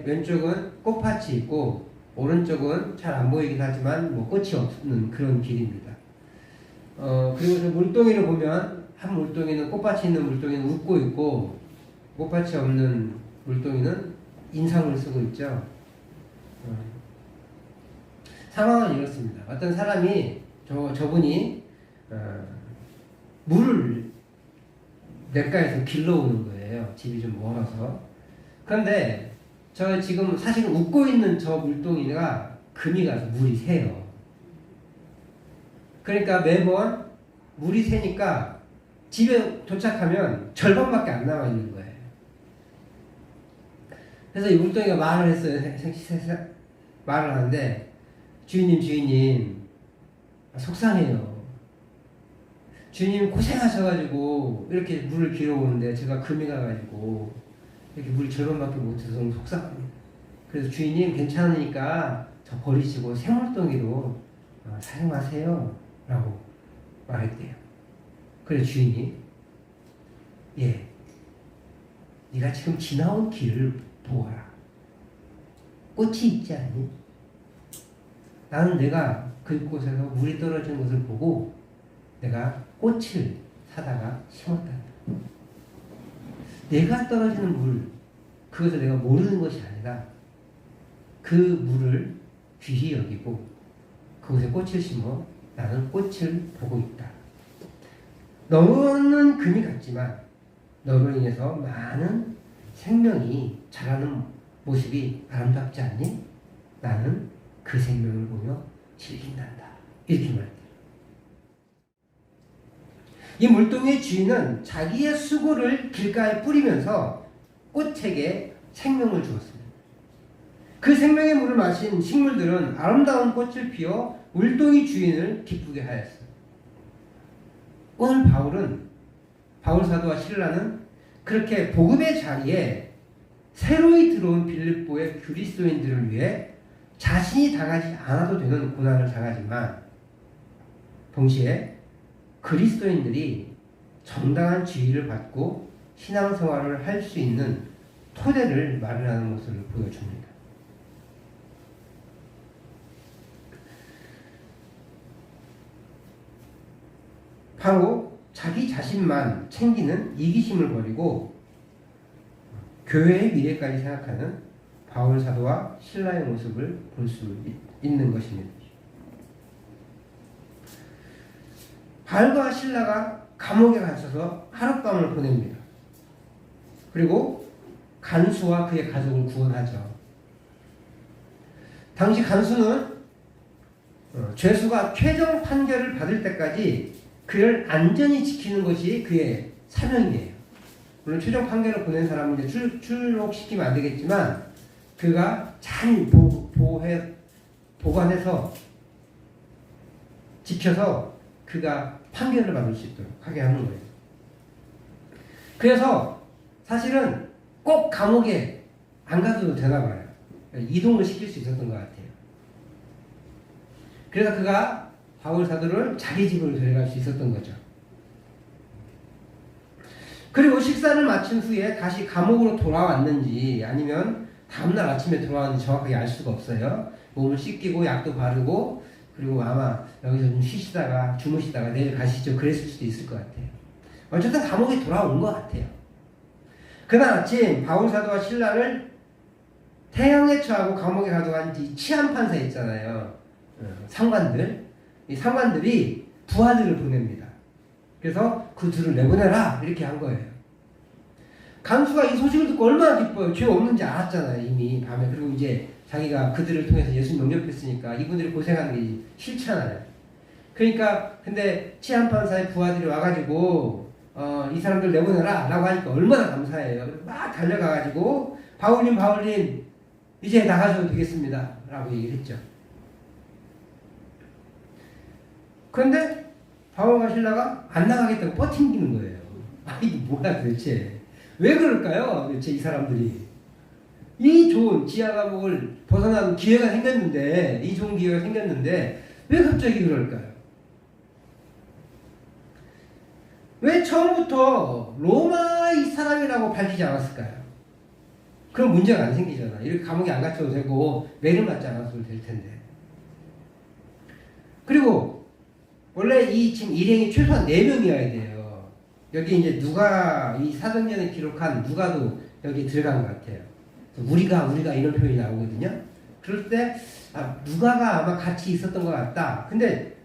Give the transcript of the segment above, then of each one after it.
왼쪽은 꽃밭이 있고 오른쪽은 잘 안 보이긴 하지만 뭐 꽃이 없는 그런 길입니다. 그리고 저 물동이를 보면 한 물동이는 꽃밭이 있는 물동이는 웃고 있고 꽃밭이 없는 물동이는 인상을 쓰고 있죠. 상황은 이렇습니다. 어떤 사람이 저분이 물을 냇가에서 길러오는 거예요. 집이 좀 멀어서. 그런데 저 지금 사실 웃고 있는 저 물동이가 금이 가서 물이 새요. 그러니까 매번 물이 새니까 집에 도착하면 절반밖에 안 남아 있는 거예요. 그래서 이 물동이가 말을 했어요. 말을 하는데 주인님 속상해요. 주인님 고생하셔가지고 이렇게 물을 길어오는데 제가 금이 가가지고 이렇게 물이 절반밖에 못해서 너무 속상합니다. 그래서 주인님 괜찮으니까 저 버리시고 생물동이로 사용하세요 라고 말했대요. 그래서 주인이 네가 지금 지나온 길을 보아라. 꽃이 있지 않니? 나는 내가 그곳에서 물이 떨어지는 것을 보고 내가 꽃을 사다가 심었다. 내가 떨어지는 물, 그것을 내가 모르는 것이 아니라 그 물을 귀히 여기고 그곳에 꽃을 심어 나는 꽃을 보고 있다. 너는 금이 같지만 너로 인해서 많은 생명이 자라는 모습이 아름답지 않니? 나는 그 생명을 보며 즐긴단다. 이렇게 말해요. 이 물동이의 주인은 자기의 수고를 길가에 뿌리면서 꽃에게 생명을 주었습니다. 그 생명의 물을 마신 식물들은 아름다운 꽃을 피워 물동이 주인을 기쁘게 하였어요. 오늘 바울 사도와 실라는 그렇게 복음의 자리에 새로이 들어온 빌립보의 그리스도인들을 위해 자신이 당하지 않아도 되는 고난을 당하지만 동시에 그리스도인들이 정당한 지위를 받고 신앙생활을 할 수 있는 토대를 마련하는 모습을 보여줍니다. 바로 자기 자신만 챙기는 이기심을 버리고 교회의 미래까지 생각하는 바울 사도와 실라의 모습을 볼 수 있는 것입니다. 바울과 실라가 감옥에 갇혀서 하룻밤을 보냅니다. 그리고 간수와 그의 가족을 구원하죠. 당시 간수는 죄수가 최종 판결을 받을 때까지 그를 안전히 지키는 것이 그의 사명이에요. 물론 최종 판결을 보낸 사람은 이제 출록시키면 안 되겠지만 그가 잘 보관해서 지켜서 그가 판결을 받을 수 있도록 하게 하는 거예요. 그래서 사실은 꼭 감옥에 안 가도 되나 봐요. 이동을 시킬 수 있었던 것 같아요. 그래서 그가 바울 사도를 자기 집으로 데려갈 수 있었던 거죠. 그리고 식사를 마친 후에 다시 감옥으로 돌아왔는지 아니면 다음날 아침에 돌아왔는지 정확하게 알 수가 없어요. 몸을 씻기고 약도 바르고 그리고 아마 여기서 좀 쉬시다가 주무시다가 내일 가시죠. 그랬을 수도 있을 것 같아요. 어쨌든 감옥에 돌아온 것 같아요. 그날 아침 바울 사도와 실라를 태형에 처하고 감옥에 가둬간 뒤 치안판사 있잖아요. 상관들. 이 상관들이 부하들을 보냅니다. 그래서 그 둘을 내보내라 이렇게 한 거예요. 간수가 이 소식을 듣고 얼마나 기뻐요. 죄 없는지 알았잖아요. 이미 밤에. 그리고 이제 자기가 그들을 통해서 예수 영접했으니까 이분들이 고생하는 게 싫잖아요. 그러니까 근데 치안판사의 부하들이 와가지고 이 사람들 내보내라 라고 하니까 얼마나 감사해요. 막 달려가가지고 바울님 이제 나가셔도 되겠습니다 라고 얘기를 했죠. 그런데 바울과 실라가 안 나가겠다고 버팅기는 거예요. 이게 뭐야 도대체. 왜 그럴까요? 도대체 이 사람들이. 이 좋은 지하 감옥을 벗어나는 기회가 생겼는데, 이 좋은 기회가 생겼는데 왜 갑자기 그럴까요? 왜 처음부터 로마의 사람이라고 밝히지 않았을까요? 그럼 문제가 안 생기잖아. 이렇게 감옥에 안 갇혀도 되고 매를 맞지 않아도 될 텐데. 그리고 원래 이 지금 일행이 최소한 4명이어야 돼요. 여기 이제 누가 이 사도행전에 기록한 누가도 여기 들어간 것 같아요. 우리가 이런 표현이 나오거든요. 그럴 때 누가가 아마 같이 있었던 것 같다. 근데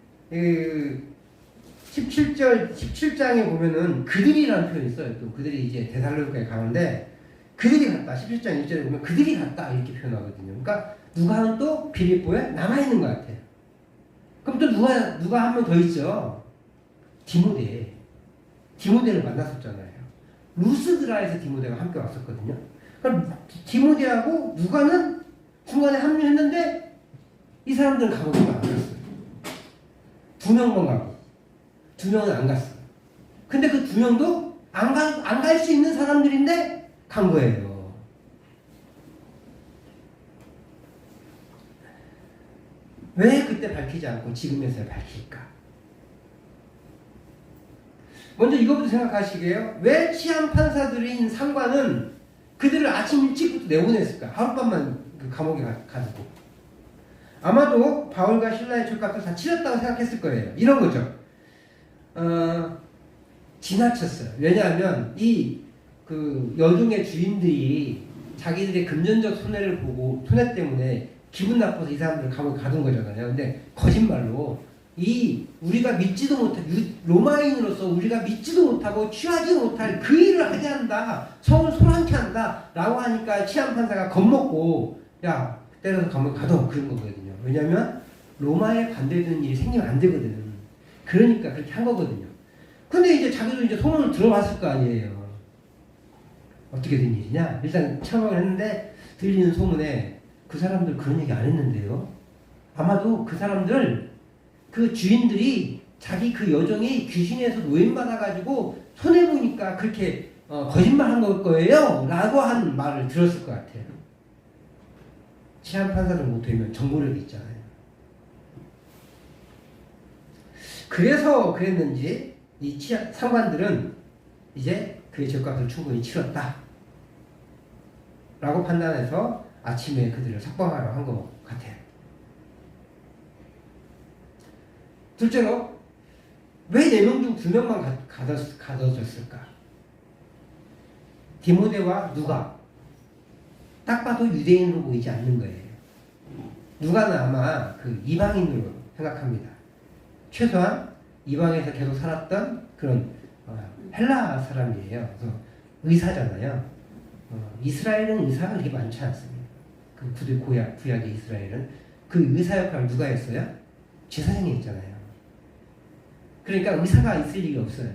17장에 보면은 그들이라는 표현이 있어요. 또 그들이 이제 데살로니가에 가는데 그들이 갔다. 17장 1절에 보면 그들이 갔다 이렇게 표현하거든요. 그러니까 누가는 또 빌립보에 남아있는 것 같아요. 그럼 또 누가 한 명 더 있죠. 디모데를 만났었잖아요. 루스드라에서 디모데가 함께 왔었거든요. 그럼 디모데하고 누가는 중간에 합류했는데 이 사람들은 감옥에 안 갔어요. 2명만 가고 2명은 안 갔어요. 근데 그 2명도 안 갈 수 있는 사람들인데 간 거예요. 왜 그때 밝히지 않고 지금에서야 밝힐까? 먼저 이거부터 생각하시게요. 왜 치안 판사들인 상관은 그들을 아침 일찍부터 내보냈을까? 하룻밤만 그 감옥에 가두고. 아마도 바울과 실라의 죗값을 다 치렀다고 생각했을 거예요. 이런 거죠. 지나쳤어요. 왜냐하면 그 여종의 주인들이 자기들의 금전적 손해 때문에 기분 나빠서 이 사람들을 감옥에 가둔 거잖아요. 근데 거짓말로 우리가 믿지도 못할 로마인으로서 우리가 믿지도 못하고 취하지 못할 그 일을 하게 한다. 성을 소란케 한다. 라고 하니까 치안 판사가 겁먹고 야 때려서 감옥에 가둬 그런 거거든요. 왜냐하면 로마에 반대되는 일이 생기면 안 되거든. 그러니까 그렇게 한 거거든요. 근데 이제 자기도 이제 소문을 들어봤을 거 아니에요. 어떻게 된 일이냐? 일단 참석을 했는데 들리는 소문에 그 사람들 그런 얘기 안 했는데요. 아마도 그 사람들 그 주인들이 자기 그 여종이 귀신에서 노임받아가지고 손해보니까 그렇게 거짓말 한 걸 거예요 라고 한 말을 들었을 것 같아요. 치안 판사를 못하면 정보력이 있잖아요. 그래서 그랬는지 이 상관들은 이제 그의 죗값을 충분히 치렀다 라고 판단해서 아침에 그들을 석방하러 한 것 같아요. 둘째로 왜 4명 중 2명만 가둬졌을까? 디모데와 누가 딱 봐도 유대인으로 보이지 않는 거예요. 누가는 아마 그 이방인으로 생각합니다. 최소한 이방에서 계속 살았던 그런 헬라 사람이에요. 그래서 의사잖아요. 이스라엘은 의사가 그렇게 많지 않습니다. 그 구약의 이스라엘은 그 의사 역할을 누가 했어요? 제사장이 했잖아요. 그러니까 의사가 있을 리가 없어요.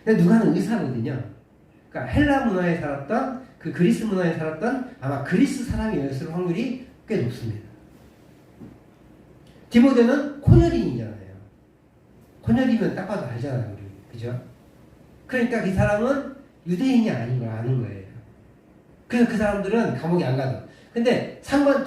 근데 누가는 의사거든요. 그러니까 헬라 문화에 살았던 그 그리스 문화에 살았던 아마 그리스 사람이었을 확률이 꽤 높습니다. 디모데는 코녀린이잖아요. 코녀리면 딱 봐도 알잖아요, 우리. 그죠? 그러니까 이 사람은 유대인이 아닌 걸 아는 거예요. 그래서 그 사람들은 감옥에 안 가도. 근데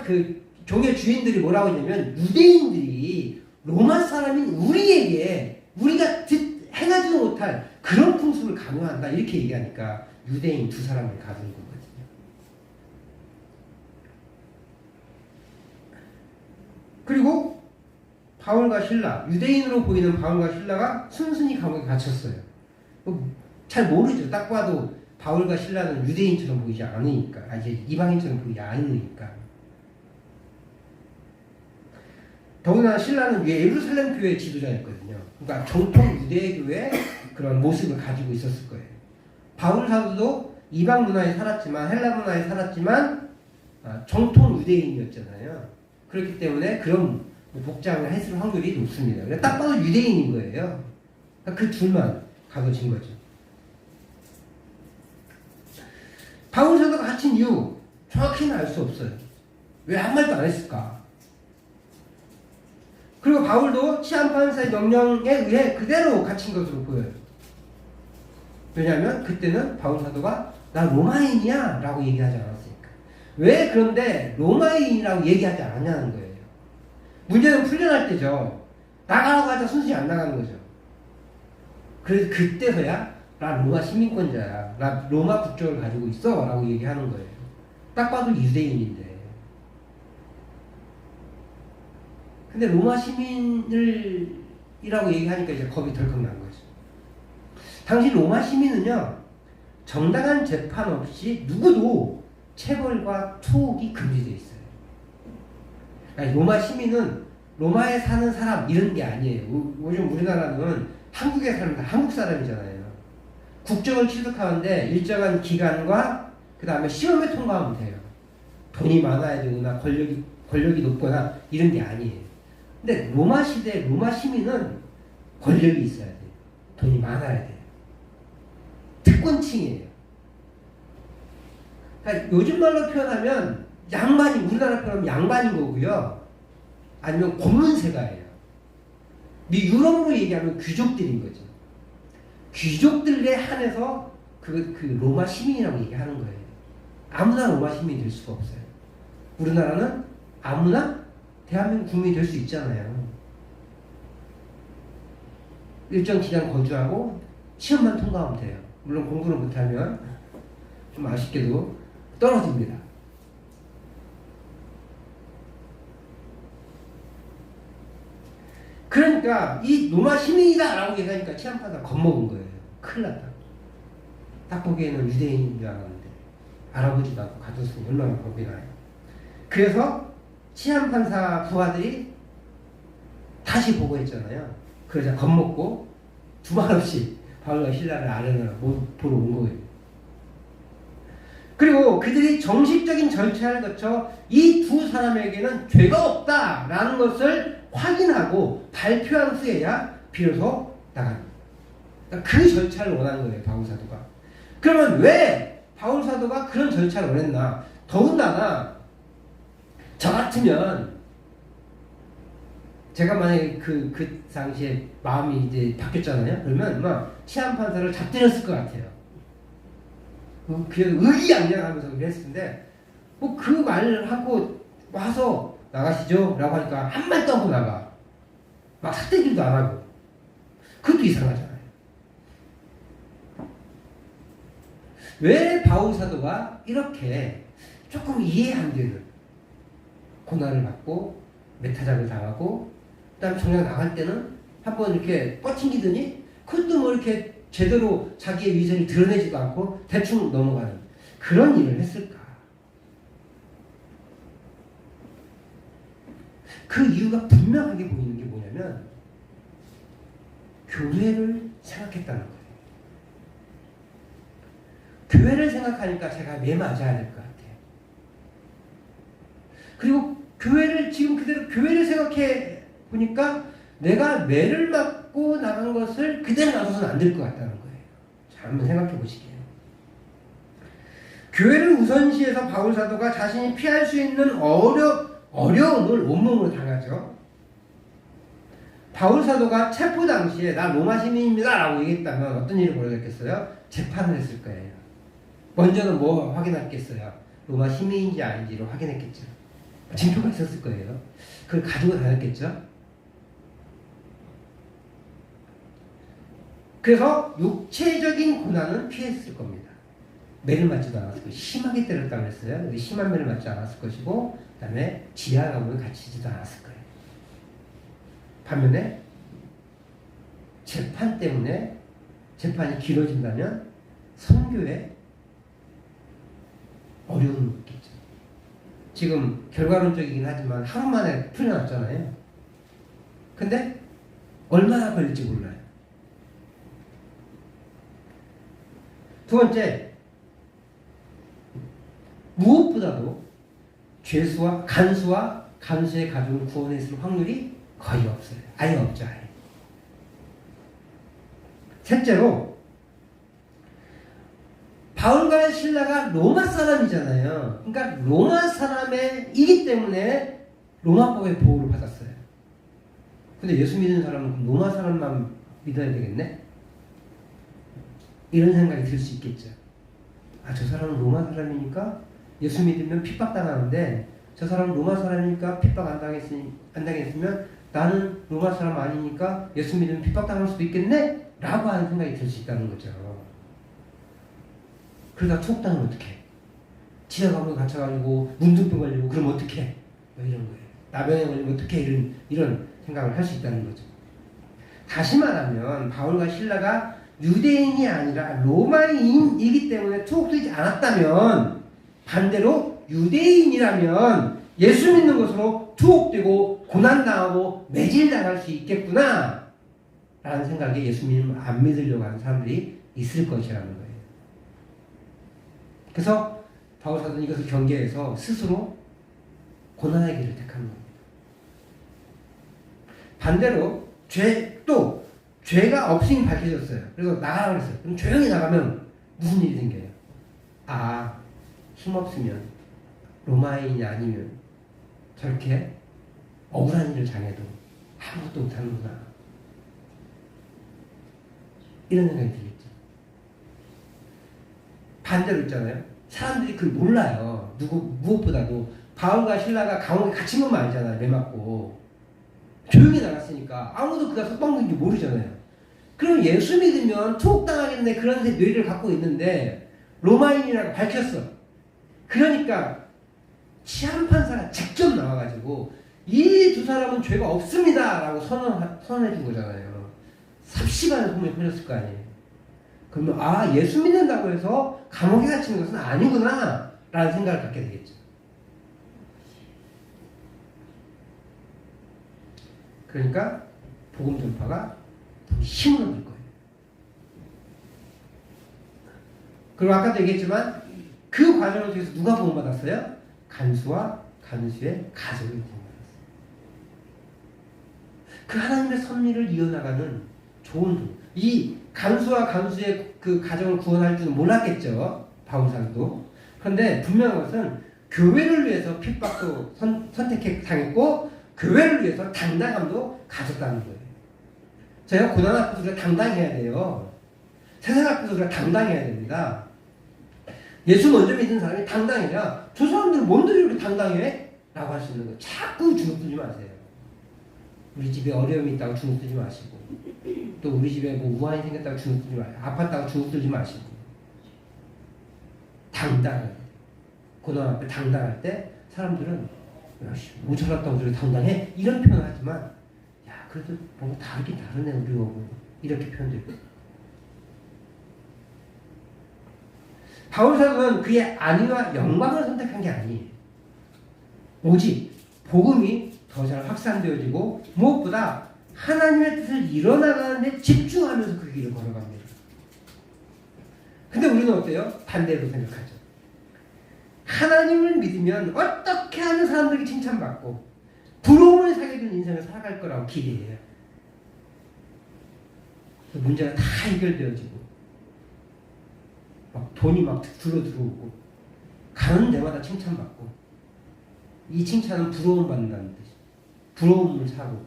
그 종의 주인들이 뭐라고 했냐면 유대인들이 로마 사람인 우리에게 우리가 행하지도 못할 그런 풍습을 강요한다 이렇게 얘기하니까 유대인 2사람을 가둔 거거든요. 그리고 바울과 실라, 유대인으로 보이는 바울과 실라가 순순히 감옥에 갇혔어요. 잘 모르죠. 딱 봐도 바울과 실라는 유대인처럼 보이지 않으니까, 이제 이방인처럼 보이지 않으니까. 더구나 신라는 예루살렘 교회 지도자였거든요. 그러니까 정통 유대교의 그런 모습을 가지고 있었을 거예요. 바울 사도도 이방 문화에 살았지만 헬라 문화에 살았지만 정통 유대인이었잖아요. 그렇기 때문에 그런 복장을 했을 확률이 높습니다. 그러니까 딱 봐도 유대인인 거예요. 그러니까 그 둘만 가둬진 거죠. 바울 사도가 갇힌 이유 정확히는 알 수 없어요. 왜 아무 말도 안 했을까? 그리고 바울도 치안판사의 명령에 의해 그대로 갇힌 것으로 보여요. 왜냐하면 그때는 바울 사도가 나 로마인이야 라고 얘기하지 않았으니까. 왜 그런데 로마인이라고 얘기하지 않았냐는 거예요. 문제는 풀려날 때죠. 나가라고 하자 순순히 안 나가는 거죠. 그래서 그때서야 나 로마 시민권자야. 나 로마 국적을 가지고 있어 라고 얘기하는 거예요. 딱 봐도 유대인인데. 근데 로마 시민이라고 얘기하니까 이제 겁이 덜컥 난 거죠. 당시 로마 시민은요, 정당한 재판 없이 누구도 체벌과 투옥이 금지되어 있어요. 아니, 로마 시민은 로마에 사는 사람 이런 게 아니에요. 요즘 우리나라는 한국에 사는 한국 사람이잖아요. 국적을 취득하는데 일정한 기간과 그 다음에 시험에 통과하면 돼요. 돈이 많아야 되거나 권력이 높거나 이런 게 아니에요. 근데 로마 시대 로마 시민은 권력이 있어야 돼요. 돈이 많아야 돼요. 특권층이에요. 그러니까 요즘 말로 표현하면 양반이, 우리나라 표현하면 양반인 거고요. 아니면 고문세가예요. 유럽으로 얘기하면 귀족들인 거죠. 귀족들에 한해서 그 로마 시민이라고 얘기하는 거예요. 아무나 로마 시민이 될 수가 없어요. 우리나라는 아무나 대한민국 국민이 될 수 있잖아요. 일정 기간 거주하고 시험만 통과하면 돼요. 물론 공부를 못하면 좀 아쉽게도 떨어집니다. 그러니까 이 로마 시민이다 라고 얘기하니까 치안판사가 겁먹은 거예요. 큰일 났다. 딱 보기에는 유대인인 줄 알았는데 알아보지도 않고 가뒀으니 얼마나 겁이 나요. 그래서 치안판사 부하들이 다시 보고했잖아요. 그러자 겁먹고 두말 없이 바울과 실라를 아련을 보러 온 거예요. 그리고 그들이 정식적인 절차를 거쳐 이 두 사람에게는 죄가 없다라는 것을 확인하고 발표한 후에야 비로소 나갑니다. 그러니까 그 절차를 원하는 거예요, 바울 사도가. 그러면 왜 바울 사도가 그런 절차를 원했나? 더군다나 저 같으면 제가 만약에 그 당시에 마음이 이제 바뀌었잖아요. 그러면 막 치안판사를 잡들였을 것 같아요. 그래서 의기양양하면서 그랬을 텐데 뭐 그 말을 하고 와서 나가시죠 라고 하니까 한 말도 안 하고 나가. 막 삿대질도 안 하고. 그것도 이상하잖아요. 왜 바울 사도가 이렇게 조금 이해 안 되는 고난을 받고 메타작을 당하고 그다음 정작 나갈 때는 한번 이렇게 뻗팅기더니 그것도 뭐 이렇게 제대로 자기의 위선을 드러내지도 않고 대충 넘어가는 그런 일을 했을까? 그 이유가 분명하게 보이는 게 뭐냐면 교회를 생각했다는 거예요. 교회를 생각하니까 제가 매 맞아야 될 것 같아요. 그리고 교회를 지금 그대로 교회를 생각해 보니까 내가 매를 맞고 나간 것을 그대로 놔둬서는 안 될 것 같다는 거예요. 자, 한번 생각해 보시게요. 교회를 우선시해서 바울 사도가 자신이 피할 수 있는 어려움을 온몸으로 당하죠. 바울 사도가 체포 당시에 나 로마 시민입니다 라고 얘기했다면 어떤 일이 벌어졌겠어요? 재판을 했을 거예요. 먼저는 뭐 확인했겠어요? 로마 시민인지 아닌지를 확인했겠죠. 증표가 있었을 거예요. 그걸 가지고 다녔겠죠. 그래서 육체적인 고난은 피했을 겁니다. 매를 맞지도 않았을 것이고 심하게 때렸다고 했어요. 심한 매를 맞지 않았을 것이고 그 다음에 지하감을 갇히지도 않았을 거예요. 반면에 재판 때문에 재판이 길어진다면 선교에 어려움이 있겠죠. 지금 결과론적이긴 하지만 하루 만에 풀려났잖아요. 근데 얼마나 걸릴지 몰라요. 두 번째, 무엇보다도 죄수와 간수의 가족을 구원했을 확률이 거의 없어요. 아예 없죠. 아예. 셋째로 바울과 실라가 로마 사람이잖아요. 그러니까 로마 사람이기 때문에 로마법의 보호를 받았어요. 근데 예수 믿는 사람은 로마 사람만 믿어야 되겠네? 이런 생각이 들 수 있겠죠. 아, 저 사람은 로마 사람이니까 예수 믿으면 핍박당하는데 저 사람은 로마 사람이니까 핍박 안 당했으면 나는 로마 사람 아니니까 예수 믿으면 핍박당할 수도 있겠네? 라고 하는 생각이 들 수 있다는 거죠. 그러다 투옥당하면 어떡해? 지하 감옥에 갇혀가지고 문둥병 걸리고 그러면 어떡해? 뭐 이런 거예요. 나병에 걸리면 어떡해? 이런 생각을 할 수 있다는 거죠. 다시 말하면 바울과 실라가 유대인이 아니라 로마인이기 때문에 투옥되지 않았다면, 반대로 유대인이라면 예수 믿는 것으로 투옥되고 고난당하고 매질당할 수 있겠구나 라는 생각에 예수님을 안 믿으려고 하는 사람들이 있을 것이라는 거예요. 그래서 바울 사도는 이것을 경계해서 스스로 고난의 길을 택하는 겁니다. 반대로 죄가 없음이 밝혀졌어요. 그래서 나가라고 그랬어요. 그럼 조용히 나가면 무슨 일이 생겨요? 아, 힘없으면, 로마인이 아니면 저렇게 억울한 일을 당해도 아무것도 못하는구나, 이런 생각이 들겠죠. 반대로 있잖아요. 사람들이 그걸 몰라요. 무엇보다도 바울과 실라가 감옥에 갇힌 것만 알잖아요. 매 맞고 조용히 나갔으니까 아무도 그가 석방된지 모르잖아요. 그럼 예수 믿으면 투옥당하겠네, 그런 뇌를 갖고 있는데 로마인이라고 밝혔어. 그러니까 치안판사가 직접 나와가지고 이 두 사람은 죄가 없습니다 라고 선언해 준 거잖아요. 삽시간에 소문이 퍼졌을 거 아니에요. 그러면 아, 예수 믿는다고 해서 감옥에 갇히는 것은 아니구나 라는 생각을 갖게 되겠죠. 그러니까 복음 전파가 더 힘을 얻을 거예요. 그리고 아까도 얘기했지만 그 과정을 통해서 누가 복음받았어요? 간수와 간수의 가족이 복음받았어요. 그 하나님의 섭리를 이어나가는 좋은 분. 이 간수와 간수의 그 가정을 구원할 줄은 몰랐겠죠, 바울 사도도. 그런데 분명한 것은 교회를 위해서 핍박도 선택해 당했고 교회를 위해서 당당함도 가졌다는 거예요. 저희가 고난 앞에서 우리가 당당해야 돼요. 세상 앞에서 우리가 당당해야 됩니다. 예수 먼저 믿는 사람이 당당해야 저 사람들은 뭔들이 이렇게 당당해? 라고 할 수 있는 거예요. 자꾸 주눅들지 마세요. 우리 집에 어려움이 있다고 주눅들지 마시고, 또 우리 집에 뭐 우환이 생겼다고 주눅들지 마시고, 아팠다고 주눅들지 마시고, 당당해. 고난 앞에 당당할 때 사람들은 모자랐다고 저렇게 당당해? 이런 표현을 하지만, 야, 그래도 뭔가 다르긴 다르네, 우리하고. 이렇게 표현되고. 바울 사도는 그의 안위와 영광을 선택한 게 아니에요. 오직 복음이 더 잘 확산되어지고 무엇보다 하나님의 뜻을 이뤄나가는 데 집중하면서 그 길을 걸어갑니다. 근데 우리는 어때요? 반대로 생각하죠. 하나님을 믿으면 어떻게 하는 사람들이 칭찬받고 부러움을 사게 되는 인생을 살아갈 거라고 기대해요. 문제가 다 해결되어지고 막 돈이 막 들어오고 가는 데마다 칭찬받고, 이 칭찬은 부러움 받는다는 뜻이에요. 부러움을 사고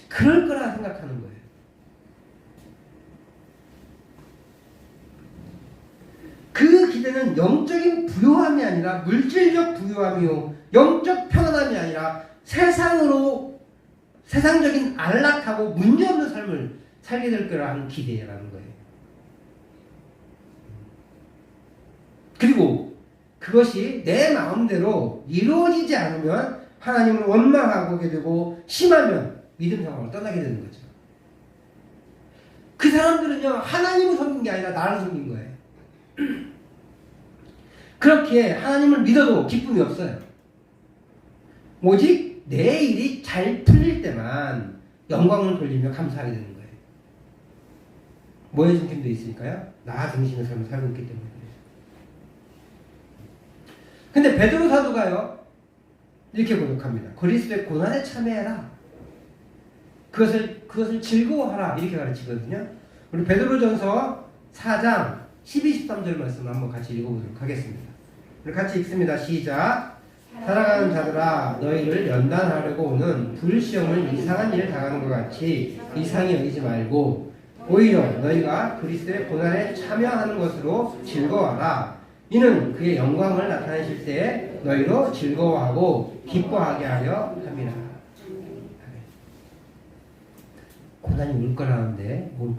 그럴 거라 생각하는 거예요. 그 기대는 영적인 부요함이 아니라 물질적 부요함이요, 영적 편안함이 아니라 세상적인 안락하고 문제없는 삶을 살게 될 거라는 기대라는 거예요. 그리고 그것이 내 마음대로 이루어지지 않으면 하나님을 원망하게 되고, 심하면 믿음 상황을 떠나게 되는 거죠. 그 사람들은요, 하나님을 섬긴 게 아니라 나를 섬긴 거예요. 그렇게 하나님을 믿어도 기쁨이 없어요. 오직 내 일이 잘 풀릴 때만 영광을 돌리며 감사하게 되는 거예요. 뭐에 중심되어 있으니까요? 나 중심의 삶을 살고 있기 때문에 그래요. 근데 베드로 사도가요, 이렇게 고백합니다. 그리스도의 고난에 참여해라. 그것을 즐거워하라. 이렇게 가르치거든요. 우리 베드로전서 4장 12, 13절 말씀을 한번 같이 읽어보도록 하겠습니다. 우리 같이 읽습니다. 시작. 사랑하는 자들아, 너희를 연단하려고 오는 불시험을 이상한 일을 당하는 것 같이 이상히 여기지 말고 오히려 너희가 그리스도의 고난에 참여하는 것으로 즐거워하라. 이는 그의 영광을 나타내실 때에 너희로 즐거워하고 기뻐하게 하려 함이라. 고난이 올 거라는데, 올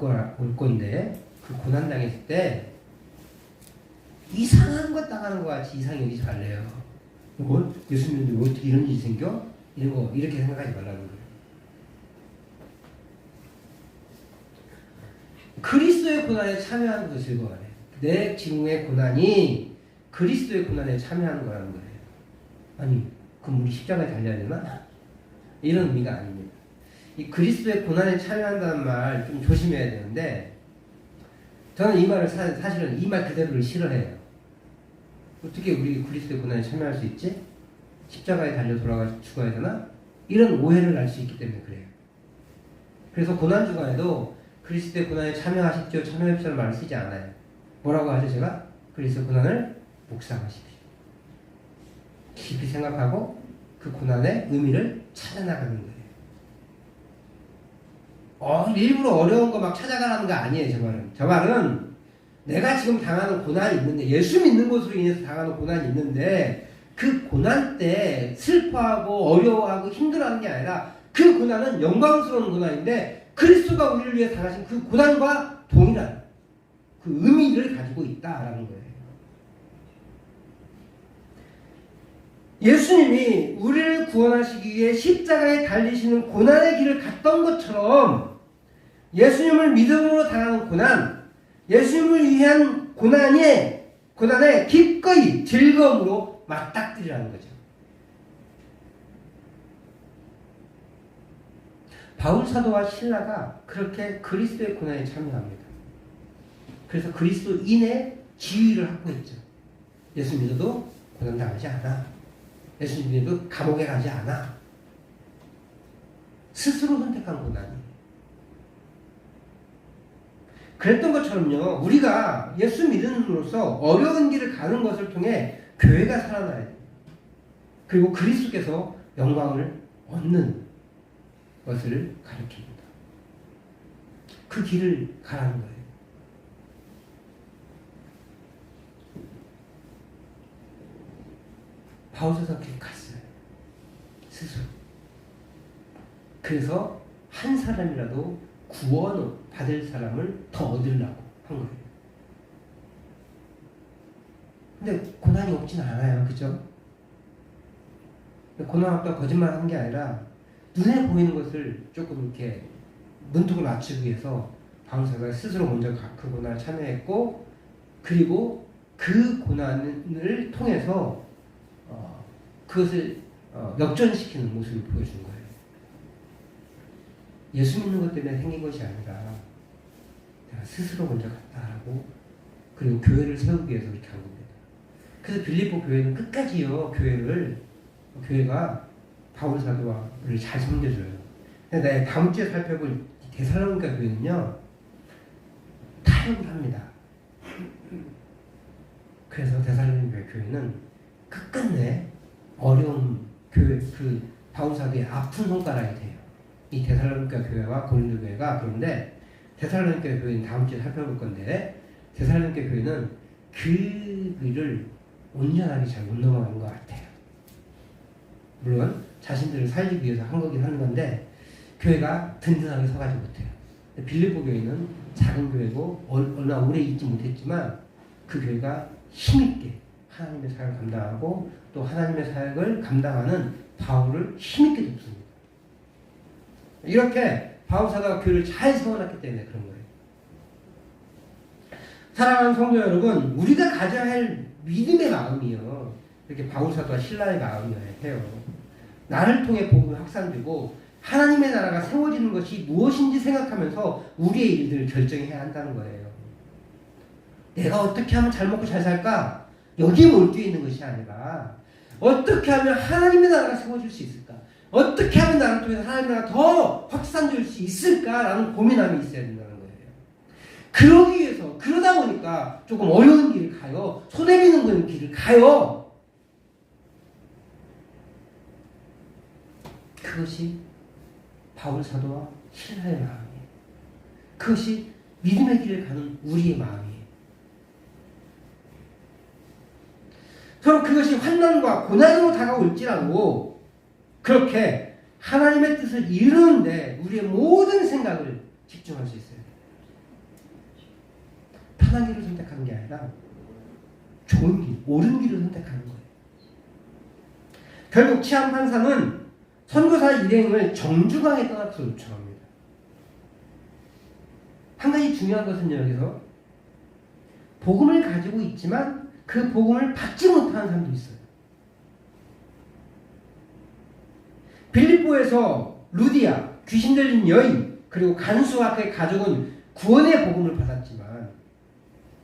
건데, 그 고난 당했을 때 이상한 것 당하는 것 같이 이상히 여기지 말래요. 뭐 예수 믿는데 왜 어떻게 이런 일이 생겨? 이런 거 이렇게 생각하지 말라는 거예요. 그리스도의 고난에 참여하는 것을 즐거워하네. 내 지금의 고난이 그리스도의 고난에 참여하는 거라는 거예요. 아니, 그럼 우리 십자가에 달려야 되나? 이런 의미가 아닙니다. 이 그리스도의 고난에 참여한다는 말 좀 조심해야 되는데, 저는 이 말을 사실은 이 말 그대로를 싫어해요. 어떻게 우리 그리스도의 고난에 참여할 수 있지? 십자가에 달려 돌아가 죽어야 되나? 이런 오해를 날 수 있기 때문에 그래요. 그래서 고난 주간에도 그리스도의 고난에 참여하십시오, 참여하십시오라는 말을 쓰지 않아요. 뭐라고 하죠, 제가? 그리스도의 고난을 묵상하십시오. 깊이 생각하고 그 고난의 의미를 찾아나가는 거예요. 일부러 어려운 거 막 찾아가라는 거 아니에요, 저 말은. 저 말은 내가 지금 당하는 고난이 있는데, 예수 믿는 것으로 인해서 당하는 고난이 있는데, 그 고난 때 슬퍼하고 어려워하고 힘들어하는 게 아니라 그 고난은 영광스러운 고난인데 그리스도가 우리를 위해 당하신 그 고난과 동일한 그 의미를 가지고 있다라는 거예요. 예수님이 우리를 구원하시기 위해 십자가에 달리시는 고난의 길을 갔던 것처럼 예수님을 믿음으로 당하는 고난, 예수님을 위한 고난에 기꺼이 즐거움으로 맞닥뜨리라는 거죠. 바울 사도와 실라가 그렇게 그리스도의 고난에 참여합니다. 그래서 그리스도인의 지위를 갖고 있죠. 예수 믿어도 고난 당하지 않아. 예수 믿어도 감옥에 가지 않아. 스스로 선택한 고난이. 그랬던 것처럼요, 우리가 예수 믿음으로써 어려운 길을 가는 것을 통해 교회가 살아나야 돼요. 그리고 그리스도께서 영광을 얻는 것을 가리킵니다. 그 길을 가라는 거예요. 바울사도가 길 갔어요. 스스로. 그래서 한 사람이라도 구원 받을 사람을 더 얻으려고 한 거예요. 근데 고난이 없진 않아요. 그죠? 고난 없다고 거짓말 하는 게 아니라 눈에 보이는 것을 조금 이렇게 문턱을 낮추기 위해서 바울사도가 스스로 먼저 그 고난을 참여했고, 그리고 그 고난을 통해서 그것을 역전시키는 모습을 보여준 거예요. 예수 믿는 것 때문에 생긴 것이 아니라 내가 스스로 먼저 갔다라고, 그리고 교회를 세우기 위해서 그렇게 한 겁니다. 그래서 빌립보 교회는 끝까지요, 교회가 바울 사도를 잘 섬겨줘요. 근데 다음 주에 살펴볼 데살로니가 교회는요, 타협을 합니다. 그래서 데살로니가 교회는 끝끝내 어려운 교회, 그 바울 사도의 아픈 손가락이 돼요. 이 데살로니가 교회와 고린도 교회가. 그런데 데살로니가 교회는 다음 주에 살펴볼 건데, 데살로니가 교회는 그 길을 온전하게 잘 못 넘어가는 것 같아요. 물론 자신들을 살리기 위해서 한 거긴 하는 건데 교회가 든든하게 서가지 못해요. 빌립보 교회는 작은 교회고 얼마 오래 있지 못했지만 그 교회가 힘있게 하나님의 사역을 감당하고 또 하나님의 사역을 감당하는 바울을 힘있게 돕습니다. 이렇게 바울 사도가 교회를 잘 세워놨기 때문에 그런 거예요. 사랑하는 성도 여러분, 우리가 가져야 할 믿음의 마음이요, 이렇게 바울 사도와 신라의 마음이어야 해요. 나를 통해 복음이 확산되고 하나님의 나라가 세워지는 것이 무엇인지 생각하면서 우리의 일들을 결정해야 한다는 거예요. 내가 어떻게 하면 잘 먹고 잘 살까? 여기에 몰두해 있는 것이 아니라 어떻게 하면 하나님의 나라가 세워질 수 있을까? 어떻게 하면 나를 통해서 하나님의 나라가 더 확산될 수 있을까라는 고민함이 있어야 된다는 거예요. 그러기 위해서, 그러다 보니까 조금 어려운 길을 가요. 손해비는 길을 가요. 그것이 바울 사도와 신라의 마음이에요. 그것이 믿음의 길을 가는 우리의 마음이에요. 서로 그것이 환난과 고난으로 다가올지라도 그렇게 하나님의 뜻을 이루는데 우리의 모든 생각을 집중할 수 있어요. 편한 길을 선택하는 게 아니라 좋은 길, 옳은 길을 선택하는 거예요. 결국 치안판사는 선교사 일행을 정주강에 떠나서 요청합니다. 한 가지 중요한 것은 여기서 복음을 가지고 있지만 그 복음을 받지 못하는 사람도 있어요. 빌립보에서 루디아, 귀신 들린 여인, 그리고 간수와 그의 가족은 구원의 복음을 받았지만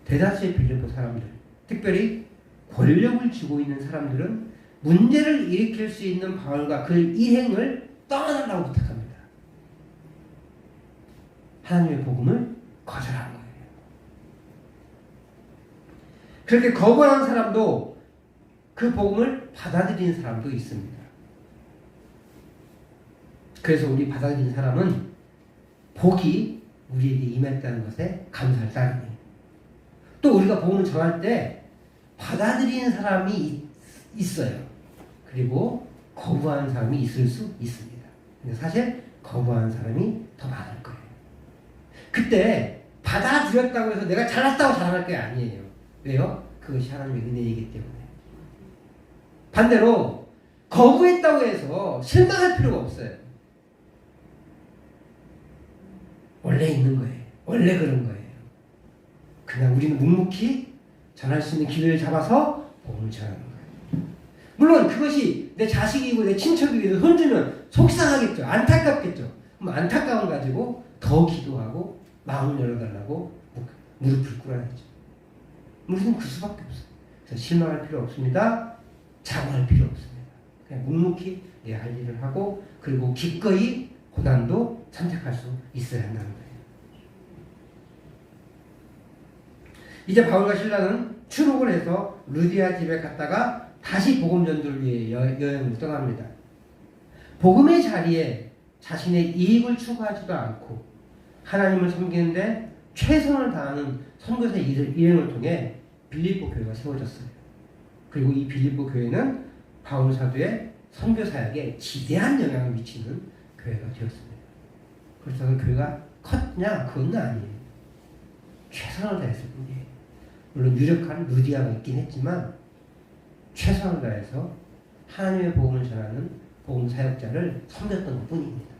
대다수의 빌립보 사람들, 특별히 권력을 쥐고 있는 사람들은 문제를 일으킬 수 있는 바울과 그 일행을 떠나달라고 부탁합니다. 하나님의 복음을 거절한 거예요. 그렇게 거부하는 사람도 그 복음을 받아들이는 사람도 있습니다. 그래서 우리 받아들인 사람은 복이 우리에게 임했다는 것에 감사할 따름이에요. 또 우리가 복음을 전할 때 받아들이는 사람이 있어요. 그리고 거부하는 사람이 있을 수 있습니다. 근데 사실 거부하는 사람이 더 많을 거예요. 그때 받아들였다고 해서 내가 잘났다고 자랑할 게 아니에요. 왜요? 그것이 하나님의 은혜이기 때문에. 반대로 거부했다고 해서 실망할 필요가 없어요. 원래 있는 거예요. 원래 그런 거예요. 그냥 우리는 묵묵히 전할 수 있는 기회를 잡아서 복음을 전하는 거예요. 물론 그것이 내 자식이고 내 친척이고 손주면 속상하겠죠. 안타깝겠죠. 그럼 안타까움 가지고 더 기도하고 마음을 열어달라고 무릎을 꿇어야죠. 우리는 그 수밖에 없어요. 그래서 실망할 필요 없습니다. 자고할 필요 없습니다. 그냥 묵묵히 내 할 일을 하고 그리고 기꺼이 고난도 선택할 수 있어야 한다는 거예요. 이제 바울과 실라는 출국을 해서 루디아 집에 갔다가 다시 복음 전도를 위해 여행을 떠납니다. 복음의 자리에 자신의 이익을 추구하지도 않고 하나님을 섬기는데 최선을 다하는 선교사 일행을 통해 빌립보 교회가 세워졌어요. 그리고 이 빌립보 교회는 바울 사도의 선교 사역에 지대한 영향을 미치는 교회가 되었습니다. 그래서 그 교회가 컸냐? 그건 아니에요. 최선을 다했을 뿐이에요. 물론 유력한 루디아가 있긴 했지만 최선을 다해서 하나님의 복음을 전하는 복음 사역자를 섬겼던 것 뿐입니다.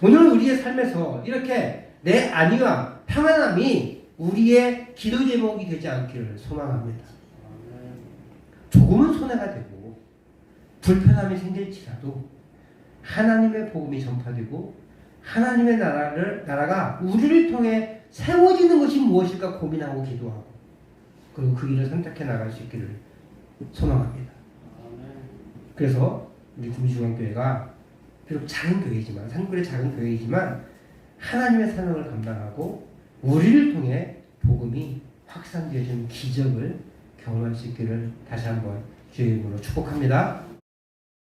오늘 우리의 삶에서 이렇게 내 안위와 평안함이 우리의 기도 제목이 되지 않기를 소망합니다. 조금은 손해가 되고 불편함이 생길지라도 하나님의 복음이 전파되고 하나님의 나라가 우리를 통해 세워지는 것이 무엇일까 고민하고 기도하고 그리고 그 길을 선택해 나갈 수 있기를 소망합니다. 그래서 우리 구미중앙교회가 비록 작은 교회이지만 산골의 작은 교회이지만 하나님의 사명을 감당하고 우리를 통해 복음이 확산되어지는 기적을 경험할 수 있기를 다시 한번 주의 이름으로 축복합니다.